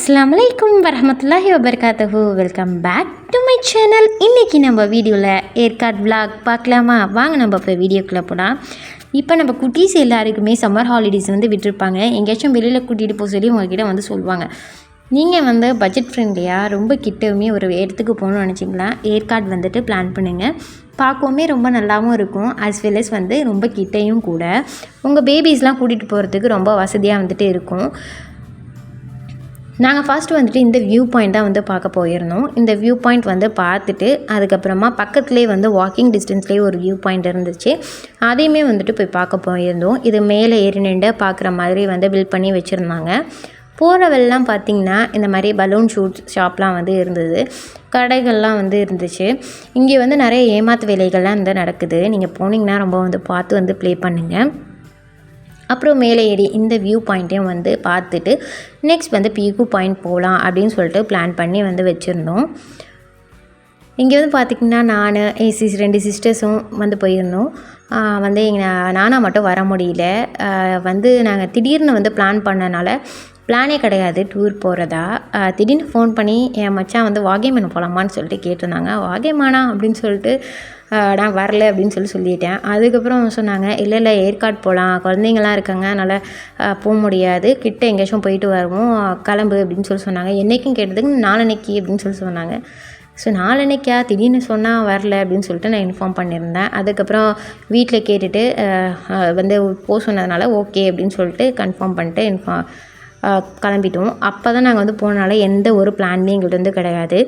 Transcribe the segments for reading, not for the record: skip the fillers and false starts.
அஸ்ஸலாமு அலைக்கும் வரஹ்மத்துல்லாஹி வபரகாத்துஹு. Welcome back to my channel. இன்றைக்கி நம்ம வீடியோவில் ஏற்காடு விலாக் பார்க்கலாமா? வாங்க நம்ம இப்போ வீடியோக்குள்ளே போகலாம். இப்போ நம்ம குட்டீஸ் எல்லாருக்குமே சம்மர் ஹாலிடேஸ் விட்டுருப்பாங்க. எங்கேயாச்சும் வெளியில் கூட்டிகிட்டு போக சொல்லி உங்கள்கிட்ட சொல்லுவாங்க. நீங்கள் பட்ஜெட் ஃப்ரெண்ட்லியாக ரொம்ப கிட்டவுமே ஒரு இடத்துக்கு போகணும்னு நினச்சிங்களா, ஏற்காடு பிளான் பண்ணுங்கள். பார்க்கவுமே ரொம்ப நல்லாவும் இருக்கும், ஆஸ் வெல் அஸ் ரொம்ப கிட்டையும் கூட. உங்கள் பேபிஸ்லாம் கூட்டிகிட்டு போகிறதுக்கு ரொம்ப வசதியாக இருக்கும். நாங்கள் ஃபஸ்ட்டு இந்த வியூ பாயிண்ட் தான் பார்க்க போயிருந்தோம். இந்த வியூ பாயிண்ட் பார்த்துட்டு அதுக்கப்புறமா பக்கத்துலேயே வாக்கிங் டிஸ்டன்ஸ்லேயே ஒரு வியூ பாயிண்ட் இருந்துச்சு. அதையுமே போய் பார்க்க போயிருந்தோம். இது மேலே ஏறி நின்று பார்க்குற மாதிரி பில்ட் பண்ணி வச்சுருந்தாங்க. போகிற வெள்ளலாம் பார்த்திங்கன்னா இந்த மாதிரி பலூன் ஷாப்லாம் இருந்தது, கடைகள்லாம் இருந்துச்சு. இங்கே நிறைய ஏமாத்து வேலைகள்லாம் நடக்குது. நீங்கள் போனீங்கன்னா ரொம்ப பார்த்து ப்ளே பண்ணுங்கள். அப்புறம் மேலே ஏறி இந்த வியூ பாயிண்ட்டையும் பார்த்துட்டு நெக்ஸ்ட் பீக்கு பாயிண்ட் போகலாம் அப்படின்னு சொல்லிட்டு பிளான் பண்ணி வச்சுருந்தோம். இங்கே பார்த்திங்கன்னா நான் என் 2 சிஸ்டர்ஸும் போயிருந்தோம். எங்கள் நானா மட்டும் வர முடியல. நாங்கள் திடீர்னு பிளான் பண்ணனால பிளானே கிடையாது டூர் போகிறதா. திடீர்னு ஃபோன் பண்ணி என் மச்சான் வாகேமன் போகலாமான்னு சொல்லிட்டு கேட்டிருந்தாங்க. வாகேமானா அப்படின்னு சொல்லிட்டு நான் வரல அப்படின்னு சொல்லிட்டேன். அதுக்கப்புறம் சொன்னாங்க, இல்லை ஏற்காடு போகலாம், குழந்தைங்கள்லாம் இருக்காங்க, அதனால் போக முடியாது, கிட்ட எங்கேயாச்சும் போயிட்டு வருவோம், கிளம்பு அப்படின்னு சொன்னாங்க. என்றைக்கும் கேட்டதுக்கு நாளன்னைக்கு அப்படின்னு சொன்னாங்க. ஸோ நாளன்னைக்கா திடீர்னு சொன்னால் வரல அப்படின்னு சொல்லிட்டு நான் இன்ஃபார்ம் பண்ணியிருந்தேன். அதுக்கப்புறம் வீட்டில் கேட்டுட்டு போக சொன்னதுனால ஓகே அப்படின்னு சொல்லிட்டு கன்ஃபார்ம் பண்ணிட்டு கிளம்பிட்டோம். அப்போ தான் நாங்கள் போனனால எந்த ஒரு பிளானுமே எங்கள்கிட்ட கிடையாது.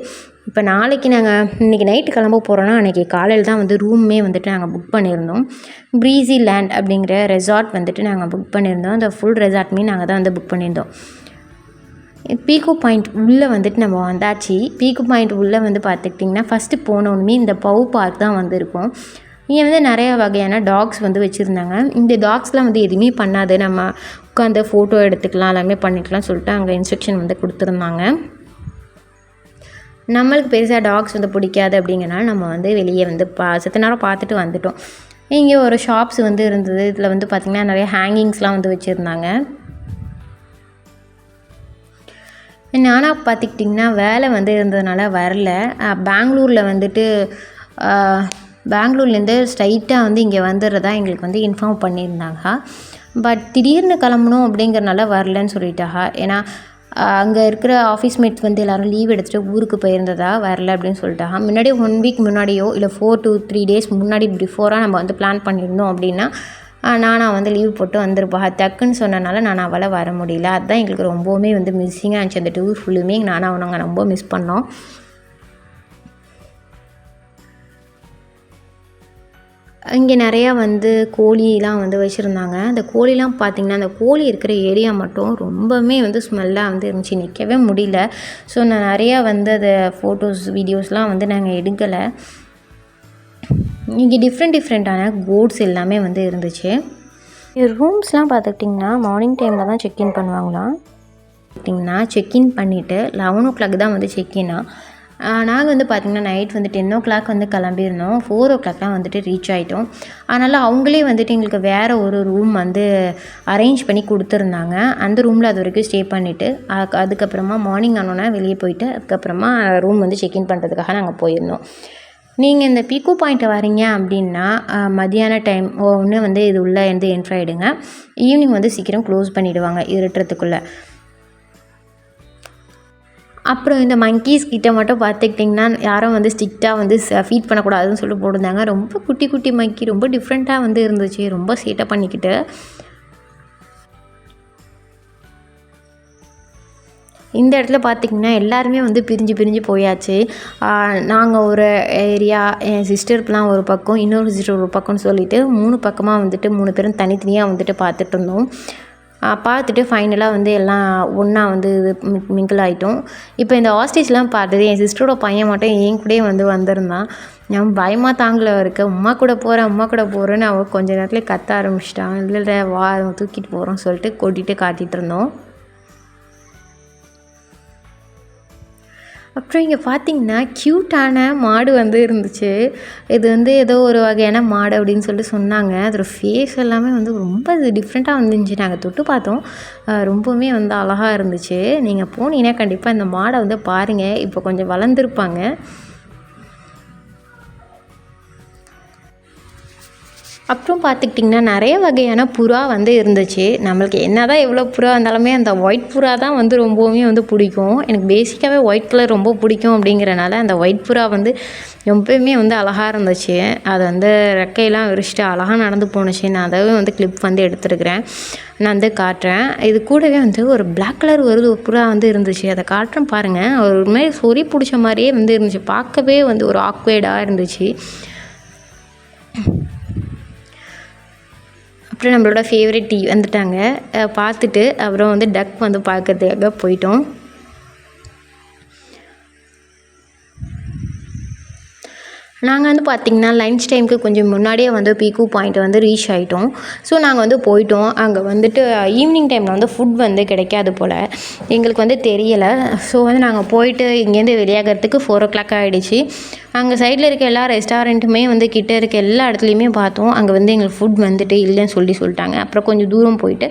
இப்போ நாளைக்கு நாங்கள் இன்றைக்கி நைட்டு கிளம்ப போகிறோன்னா அன்றைக்கி காலையில் தான் ரூமே நாங்கள் புக் பண்ணியிருந்தோம். ப்ரீஸி லேண்ட் அப்படிங்கிற ரெசார்ட் நாங்கள் புக் பண்ணியிருந்தோம். அந்த ஃபுல் ரெசார்ட்டுமே நாங்கள் தான் புக் பண்ணியிருந்தோம். பீக்கு பாயிண்ட் உள்ளே நம்ம வந்தாச்சு. பீக்கு பாயிண்ட் உள்ளே பார்த்துக்கிட்டிங்கன்னா ஃபஸ்ட்டு போனோன்னுமே இந்த பவு பார்க் தான் இருக்கும். இங்கே நிறைய வகையான டாக்ஸ் வச்சுருந்தாங்க. இந்த டாக்ஸ்லாம் எதுவுமே பண்ணாது, நம்ம உட்காந்து ஃபோட்டோ எடுத்துக்கலாம், எல்லாமே பண்ணிக்கலாம் சொல்லிட்டு அங்கே இன்ஸ்ட்ரக்ஷன் கொடுத்துருந்தாங்க. நம்மளுக்கு பெருசாக டாக்ஸ் பிடிக்காது அப்படிங்கிறனால நம்ம வெளியே செத்த நேரம் பார்த்துட்டு வந்துட்டோம். இங்கே ஒரு ஷாப்ஸ் இருந்தது. இதில் பார்த்திங்கன்னா நிறைய ஹேங்கிங்ஸ்லாம் வச்சுருந்தாங்க. நானாக பார்த்துக்கிட்டிங்கன்னா வேலை இருந்ததுனால வரல. பெங்களூரில் பெங்களூர்லேருந்து ஸ்ட்ரைட்டாக இங்கே வந்துடுறதா எங்களுக்கு இன்ஃபார்ம் பண்ணியிருந்தாங்க. பட் திடீர்னு கிளம்பணும் அப்படிங்கிறனால வரலன்னு சொல்லிட்டாங்க. ஏன்னா அங்கே இருக்கிற ஆஃபீஸ் மேட்ஸ் எல்லோரும் லீவ் எடுத்துகிட்டு ஊருக்கு போயிருந்ததா வரல அப்படின்னு சொல்லிட்டாங்க. முன்னாடி 1 வீக் முன்னாடியோ இல்லை 4 to 3 days முன்னாடி பிஃபோராக நம்ம பிளான் பண்ணியிருந்தோம் அப்படின்னா நானாக லீவ் போட்டு வந்திருப்பா. டக்குன்னு சொன்னனால நான் அவளை வர முடியல. அதுதான் எங்களுக்கு ரொம்பவுமே மிஸ்ஸிங்காக இருந்துச்சு. அந்த டூர் ஃபுல்லுமே நாங்கள் ரொம்ப மிஸ் பண்ணோம். இங்கே நிறையா கோழிலாம் வச்சுருந்தாங்க. அந்த கோழிலாம் பார்த்திங்கன்னா அந்த கோழி இருக்கிற ஏரியா மட்டும் ரொம்பவுமே ஸ்மெல்லாக இருந்துச்சு, நிற்கவே முடியல. ஸோ நான் நிறையா அதை ஃபோட்டோஸ் வீடியோஸ்லாம் நாங்கள் எடுக்கலை. இங்கே டிஃப்ரெண்ட்டான கோட்ஸ் எல்லாமே இருந்துச்சு. ரூம்ஸ்லாம் பார்த்துக்கிட்டிங்கன்னா மார்னிங் டைமில் தான் செக்இன் பண்ணுவாங்களாம். பார்த்திங்கன்னா செக்இன் பண்ணிவிட்டு 11 o'clock தான் செக்இன்னா. நாங்கள் பார்த்திங்கன்னா நைட் 10 o'clock கிளம்பியிருந்தோம். 4 o'clock ரீச் ஆகிட்டோம். அதனால் அவங்களே எங்களுக்கு வேறு ஒரு ரூம் அரேஞ்ச் பண்ணி கொடுத்துருந்தாங்க. அந்த ரூமில் அது வரைக்கும் ஸ்டே பண்ணிவிட்டு அதுக்கப்புறமா மார்னிங் ஆனோன்னா வெளியே போயிட்டு அதுக்கப்புறமா ரூம் செக்இன் பண்ணுறதுக்காக நாங்கள் போயிருந்தோம். நீங்கள் இந்த பீக்கு பாயிண்ட்டை வரீங்க அப்படின்னா மதியான டைம் ஒன்று இது உள்ளே என்ட்ரு ஆகிடுங்க. ஈவினிங் சீக்கிரம் க்ளோஸ் பண்ணிவிடுவாங்க இருட்டுறதுக்குள்ளே. அப்புறம் இந்த மங்கீஸ் கிட்ட மட்டும் பார்த்துக்கிட்டிங்கன்னா யாரும் ஸ்ட்ரிக்டாக ஃபீட் பண்ணக்கூடாதுன்னு சொல்லிட்டு போட்டிருந்தாங்க. ரொம்ப குட்டி குட்டி மங்கி ரொம்ப டிஃப்ரெண்ட்டாக இருந்துச்சு, ரொம்ப சேட்டை பண்ணிக்கிட்டு. இந்த இடத்துல பார்த்திங்கன்னா எல்லாருமே பிரிஞ்சு போயாச்சு. நாங்கள் ஒரு ஏரியா, என் சிஸ்டருக்குலாம் ஒரு பக்கம், இன்னொரு சிஸ்டர் ஒரு பக்கம்னு சொல்லிவிட்டு 3 பக்கமாக 3 பேரும் தனித்தனியாக பார்த்துட்டு இருந்தோம். பார்த்துட்டு ஃபைனலாக எல்லாம் ஒன்றா மிங்கிள் ஆகிட்டோம். இப்போ இந்த ஹாஸ்டேஜ்லாம் பார்த்தது என் சிஸ்டரோட பையன் மட்டும் என் கூடயே வந்திருந்தான். நான் பயமாக தாங்கல இருக்க, அம்மா கூட போகிறேன்னு அவள் கொஞ்ச நேரத்தில் கத்த ஆரம்பிச்சிட்டான். இல்லை வா தூக்கிட்டு போகிறோம் சொல்லிட்டு கூட்டிகிட்டு காட்டிகிட்டு இருந்தோம். அப்புறம் இங்கே பார்த்தீங்கன்னா க்யூட்டான மாடு வந்து இருந்துச்சு. இது வந்து ஏதோ ஒரு வகையான மாடு அப்படின்னு சொல்லிட்டு சொன்னாங்க. அதோட ஃபேஸ் எல்லாமே வந்து ரொம்ப டிஃப்ரெண்ட்டாக வந்துருந்துச்சு. நாங்கள் தொட்டு பார்த்தோம். ரொம்பவுமே வந்து அழகா இருந்துச்சு. நீங்கள் போனீங்கன்னா கண்டிப்பாக இந்த மாடை வந்து பாருங்கள். இப்போ கொஞ்சம் வளர்ந்துருப்பாங்க. அப்புறம் பார்த்துக்கிட்டிங்கன்னா நிறைய வகையான புறா வந்து இருந்துச்சு. நம்மளுக்கு என்ன தான் எவ்வளோ புறா இருந்தாலுமே அந்த ஒயிட் புறா தான் வந்து ரொம்பவுமே வந்து பிடிக்கும். எனக்கு பேசிக்காகவே ஒயிட் கலர் ரொம்ப பிடிக்கும் அப்படிங்கிறனால அந்த ஒயிட் புறா வந்து ரொம்பவுமே வந்து அழகாக இருந்துச்சு. அது வந்து ரெக்கையெல்லாம் விரிச்சிட்டு அழகாக நடந்து போணுச்சு. நான் அதாவது வந்து கிளிப் வந்து எடுத்துருக்கிறேன். நான் வந்து காட்டுறேன். இது கூடவே வந்து ஒரு பிளாக் கலர் ஒரு புறா வந்து இருந்துச்சு. அதை காட்டுறேன் பாருங்கள். ஒரு மாதிரி சொறி பிடிச்ச மாதிரியே வந்து இருந்துச்சு. பார்க்கவே வந்து ஒரு ஆக்வேர்டாக இருந்துச்சு. அப்புறம் நம்மளோட ஃபேவரட் டீ வந்துட்டாங்க. பார்த்துட்டு அப்புறம் வந்து டக் வந்து பார்க்கறதுக்காக போயிட்டோம். நாங்கள் வந்து பார்த்திங்கன்னா லன்ச் டைமுக்கு கொஞ்சம் முன்னாடியே வந்து பீக்கு பாயிண்ட் வந்து ரீச் ஆகிட்டோம். ஸோ நாங்கள் வந்து போயிட்டோம். அங்கே வந்துட்டு ஈவினிங் டைமில் வந்து ஃபுட் வந்து கிடைக்காது போல், எங்களுக்கு வந்து தெரியலை. ஸோ வந்து நாங்கள் போயிட்டு இங்கேருந்து வெளியாகிறதுக்கு 4 o'clock ஆகிடுச்சு. அங்கே சைடில் இருக்க எல்லா ரெஸ்டாரண்ட்டுமே வந்து கிட்டே இருக்க எல்லா இடத்துலையுமே பார்த்தோம். அங்கே வந்து எங்களுக்கு ஃபுட் வந்துட்டு இல்லைன்னு சொல்லிட்டாங்க. அப்புறம் கொஞ்சம் தூரம் போயிட்டு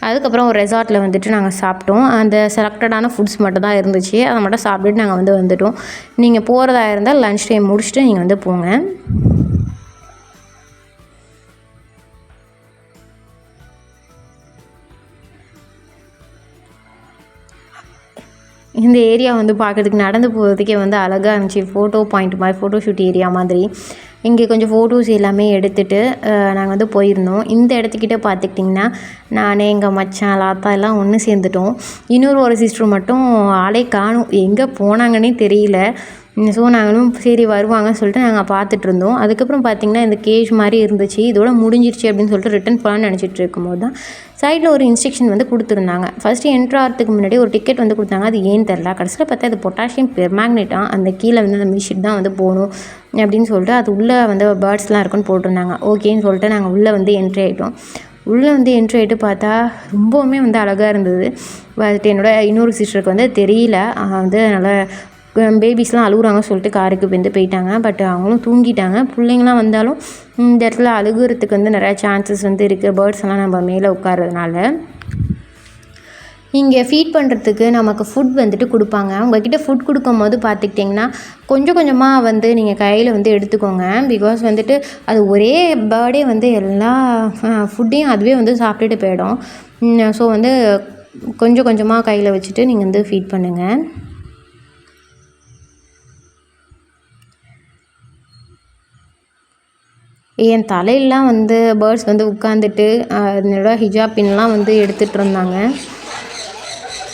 அதுக்கப்புறம் ஒரு ரெசார்ட்டில் வந்துட்டு நாங்கள் சாப்பிட்டோம். அந்த செலக்டடான ஃபுட்ஸ் மட்டும் தான் இருந்துச்சு. அதை மட்டும் சாப்பிட்டுட்டு நாங்கள் வந்து வந்துவிட்டோம். நீங்கள் போகிறதா இருந்தால் லன்ச் டைம் முடிச்சுட்டு நீங்கள் வந்து போங்க. இந்த ஏரியா வந்து பார்க்குறதுக்கு நடந்து போகிறதுக்கே வந்து அழகாக இருந்துச்சு. ஃபோட்டோ பாயிண்ட் மாதிரி, ஃபோட்டோ ஷூட் ஏரியா மாதிரி. இங்கே கொஞ்சம் ஃபோட்டோஸ் எல்லாமே எடுத்துகிட்டு நாங்கள் வந்து போயிருந்தோம். இந்த இடத்துக்கிட்ட பார்த்துக்கிட்டிங்கன்னா நான், எங்கள் மச்சான், லாத்தா எல்லாம் ஒன்று சேர்ந்துட்டோம். இன்னொரு சிஸ்டர் மட்டும் ஆளே காணும், எங்கே போனாங்கன்னே தெரியல. ஸோ நாங்களும் சரி வருவாங்கன்னு சொல்லிட்டு நாங்கள் பார்த்துட்ருந்தோம். அதுக்கப்புறம் பார்த்திங்கன்னா இந்த கேஜ் மாதிரி இருந்துச்சு. இதோட முடிஞ்சிருச்சு அப்படின்னு சொல்லிட்டு ரிட்டன் போகலான்னு நினச்சிட்டு இருக்கும்போது தான் சைடில் ஒரு இன்ஸ்ட்ரக்ஷன் வந்து கொடுத்துருந்தாங்க. ஃபஸ்ட்டு என்ட்ரு ஆகிறதுக்கு முன்னாடி ஒரு டிக்கெட் வந்து கொடுத்தாங்க. அது ஏன்னு தெரில. கடைசியில் பார்த்தா அது பொட்டாசியம் பெர்மேங்கனேட்டாக அந்த கீழே வந்து அந்த மிஷின் தான் வந்து போகணும் அப்படின்னு சொல்லிட்டு அது உள்ளே வந்து பேர்ட்ஸ்லாம் இருக்குன்னு போட்டிருந்தாங்க. ஓகேன்னு சொல்லிட்டு நாங்கள் உள்ளே வந்து என்ட்ரி ஆகிட்டோம். உள்ளே வந்து என்ட்ரி ஆகிட்டு பார்த்தா ரொம்பவுமே வந்து அழகாக இருந்தது. பட் என்னோடய இன்னொரு சிஸ்டருக்கு வந்து தெரியல. வந்து நல்லா பேபிஸ்லாம் அழுகுறாங்கன்னு சொல்லிட்டு காருக்கு வந்து போயிட்டாங்க. பட் அவங்களும் தூங்கிட்டாங்க. பிள்ளைங்களாம் வந்தாலும் இந்த இடத்துல அழுகுறதுக்கு வந்து நிறையா சான்சஸ் வந்து இருக்குது, பேர்ட்ஸ் எல்லாம் நம்ம மேலே உட்கார்றதுனால. இங்கே ஃபீட் பண்ணுறதுக்கு நமக்கு ஃபுட் வந்துட்டு கொடுப்பாங்க. உங்கள்கிட்ட ஃபுட் கொடுக்கும்போது பார்த்துக்கிட்டிங்கன்னா கொஞ்சம் கொஞ்சமாக வந்து நீங்கள் கையில் வந்து எடுத்துக்கோங்க. பிகாஸ் வந்துட்டு அது ஒரே பேர்டே வந்து எல்லா ஃபுட்டையும் அதுவே வந்து சாப்பிட்டுட்டு போயிடும். ஸோ வந்து கொஞ்சம் கொஞ்சமாக கையில் வச்சுட்டு நீங்கள் வந்து ஃபீட் பண்ணுங்கள். என் தலையிலலாம் வந்து பேர்ட்ஸ் வந்து உட்காந்துட்டு என்னோட ஹிஜாப் பின்லாம் வந்து எடுத்துகிட்டு இருந்தாங்க.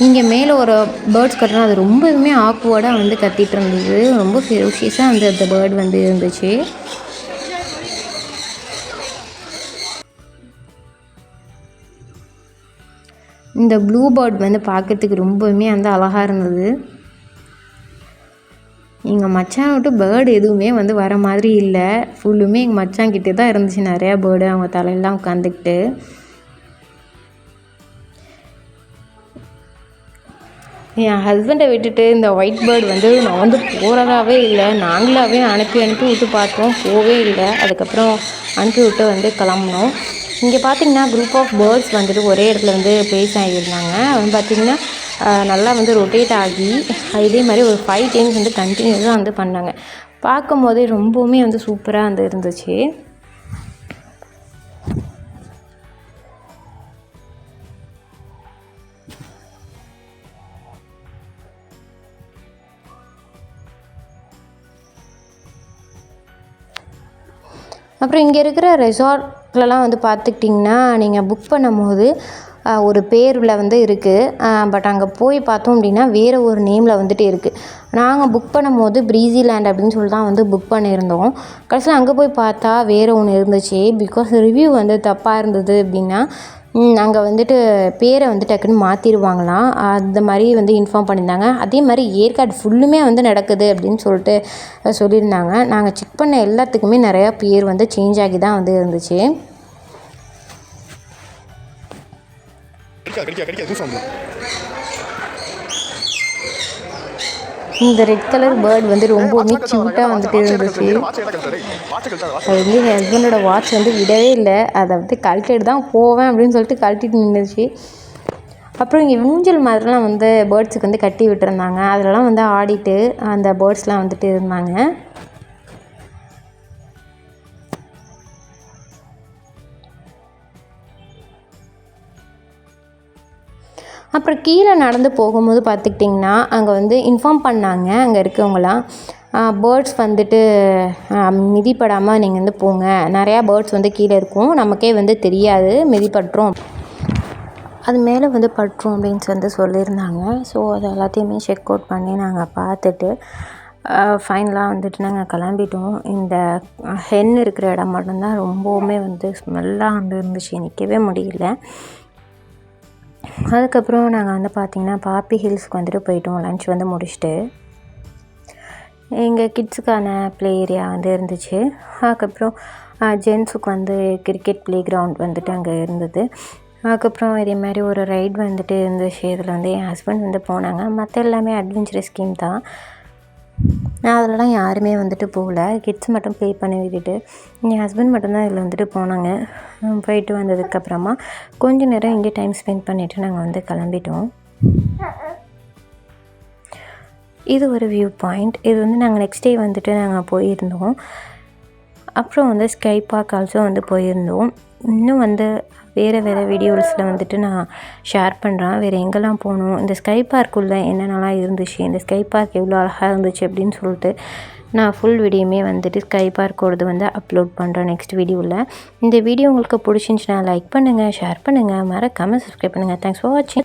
இங்கே மேலே ஒரு பேர்ட்ஸ் கட்டுறோம். அது ரொம்பவுமே ஆக்வர்டாக வந்து கத்திட்டு இருந்தது. ரொம்ப ஃபெரோஷியஸாக அந்த பேர்ட் வந்து இருந்துச்சு. இந்த ப்ளூ பேர்ட் வந்து பார்க்கறதுக்கு ரொம்பவுமே வந்து அழகாக இருந்தது. எங்கள் மச்சான் விட்டு பேர்டு எதுவுமே வந்து வர மாதிரி இல்லை. ஃபுல்லுமே எங்கள் மச்சான்கிட்டே தான் இருந்துச்சு நிறையா பேர்டு. அவங்க தலையெல்லாம் உட்காந்துக்கிட்டு என் ஹஸ்பண்டை விட்டுட்டு இந்த ஒயிட் பேர்டு வந்து நான் வந்து போகிறதாவே இல்லை. நாங்களாகவே அனுப்பி விட்டு பார்த்தோம், போவே இல்லை. அதுக்கப்புறம் அனுப்பி விட்டு வந்து கிளம்புனோம். இங்கே பார்த்திங்கன்னா குரூப் ஆஃப் பேர்ட்ஸ் வந்துட்டு ஒரே இடத்துல வந்து ப்ளேஸ் ஆகியிருந்தாங்க. அவங்க பார்த்திங்கன்னா நல்லா வந்து ரொட்டேட் ஆகி இதே மாதிரி ஒரு 5 times வந்து கண்டினியூஸாக வந்து பண்ணாங்க. பார்க்கும் போதே ரொம்பவுமே வந்து சூப்பராக வந்து இருந்துச்சு. அப்புறம் இங்கே இருக்கிற ரெசார்ட்லலாம் வந்து பார்த்துக்கிட்டிங்கன்னா நீங்கள் புக் பண்ணும்போது ஒரு பேரில் வந்து இருக்குது. பட் அங்கே போய் பார்த்தோம் அப்படின்னா வேறு ஒரு நேமில் வந்துட்டு இருக்குது. நாங்கள் புக் பண்ணும்போது ப்ரீஸி லேண்ட் அப்படின்னு சொல்லி தான் வந்து புக் பண்ணியிருந்தோம். கடைசியில் அங்கே போய் பார்த்தா வேறு ஒன்று இருந்துச்சு. பிகாஸ் ரிவ்யூ வந்து தப்பாக இருந்தது அப்படின்னா அங்கே வந்துட்டு பேரை வந்து டக்குன்னு மாற்றிடுவாங்களாம். அந்த மாதிரி வந்து இன்ஃபார்ம் பண்ணியிருந்தாங்க. அதே மாதிரி ஏற்காடு ஃபுல்லுமே வந்து நடக்குது அப்படின்னு சொல்லிட்டு சொல்லியிருந்தாங்க. நாங்கள் செக் பண்ண எல்லாத்துக்குமே நிறையா பேர் வந்து சேஞ்ச் ஆகி தான் வந்து இருந்துச்சு. இந்த ரெட் கலர் பேர்ட் வந்து ரொம்பவுமே க்யூட்டாக வந்துட்டு இருந்துச்சு. அது வந்து என் ஹஸ்பண்டோட வாட்ச் வந்து விடவே இல்லை. அதை வந்து கழட்டிட்டு தான் போவேன் அப்படின்னு சொல்லிட்டு கழட்டிட்டு நின்றுச்சு. அப்புறம் இங்கே ஊஞ்சல் மாதிரிலாம் வந்து பேர்ட்ஸுக்கு வந்து கட்டி விட்டுருந்தாங்க. அதிலலாம் வந்து ஆடிட்டு அந்த பேர்ட்ஸ்லாம் வந்துட்டு இருந்தாங்க. அப்புறம் கீழே நடந்து போகும்போது பார்த்துக்கிட்டிங்கன்னா அங்கே வந்து இன்ஃபார்ம் பண்ணாங்க அங்கே இருக்கவங்களாம், பேர்ட்ஸ் வந்துட்டு மிதிப்படாமல் நீங்கள் வந்து போங்க, நிறையா பேர்ட்ஸ் வந்து கீழே இருக்கும், நமக்கே வந்து தெரியாது மிதிப்பட்டுரும், அது மேலே வந்து பட்டுரும் அப்படின்னு வந்து சொல்லியிருந்தாங்க. ஸோ அது எல்லாத்தையுமே செக் அவுட் பண்ணி நாங்கள் பார்த்துட்டு ஃபைனலாக வந்துட்டு நாங்கள் கிளம்பிட்டோம். இந்த ஹென் இருக்கிற இடம் மட்டும்தான் ரொம்பவுமே வந்து ஸ்மெல்லாக வந்து இருந்துச்சு, நிற்கவே முடியல. அதுக்கப்புறம் நாங்கள் வந்து பார்த்திங்கன்னா பாப்பி ஹில்ஸ்க்கு வந்துட்டு போயிட்டோம். லன்ச் வந்து முடிச்சுட்டு எங்கள் கிட்ஸுக்கான ப்ளே ஏரியா வந்து இருந்துச்சு. அதுக்கப்புறம் ஜென்ஸுக்கு வந்து கிரிக்கெட் ப்ளே கிரவுண்ட் வந்துட்டு அங்கே இருந்தது. அதுக்கப்புறம் இதே மாதிரி ஒரு ரைட் வந்துட்டு இருந்துச்சு. இதில் வந்து என் ஹஸ்பண்ட் வந்து போனாங்க. மற்ற எல்லாமே அட்வென்ச்சரஸ் ஸ்கீம் தான். அதிலலாம் யாருமே வந்துட்டு போகல. கிட்ஸ் மட்டும் ப்ளே பண்ணி விட்டுட்டு என் ஹஸ்பண்ட் மட்டும்தான் இதில் வந்துட்டு போனாங்க. போயிட்டு வந்ததுக்கப்புறமா கொஞ்சம் நேரம் இங்கே டைம் ஸ்பெண்ட் பண்ணிவிட்டு நாங்கள் வந்து கிளம்பிட்டோம். இது ஒரு வியூ பாயிண்ட். இது வந்து நாங்கள் நெக்ஸ்ட் டே வந்துட்டு நாங்கள் போயிருந்தோம். அப்புறம் வந்து ஸ்கை பார்க் ஆல்சோ வந்து போயிருந்தோம். இன்னும் வந்து வேறு வீடியோஸில் வந்துட்டு நான் ஷேர் பண்ணுறேன் வேறு எங்கெல்லாம் போகணும், இந்த ஸ்கை பார்க்குள்ளே என்னென்னலாம் இருந்துச்சு, இந்த ஸ்கை பார்க் எவ்வளோ அழகாக இருந்துச்சு அப்படின்னு சொல்லிட்டு நான் ஃபுல் வீடியோமே வந்துட்டு ஸ்கை பார்க்கோடது வந்து அப்லோட் பண்ணுறேன் நெக்ஸ்ட் வீடியோவில். இந்த வீடியோ உங்களுக்கு பிடிச்சிருந்துச்சுன்னா லைக் பண்ணுங்கள், ஷேர் பண்ணுங்கள், மறக்காமல் சப்ஸ்கிரைப் பண்ணுங்கள். தேங்க்ஸ் ஃபார் வாட்சிங்.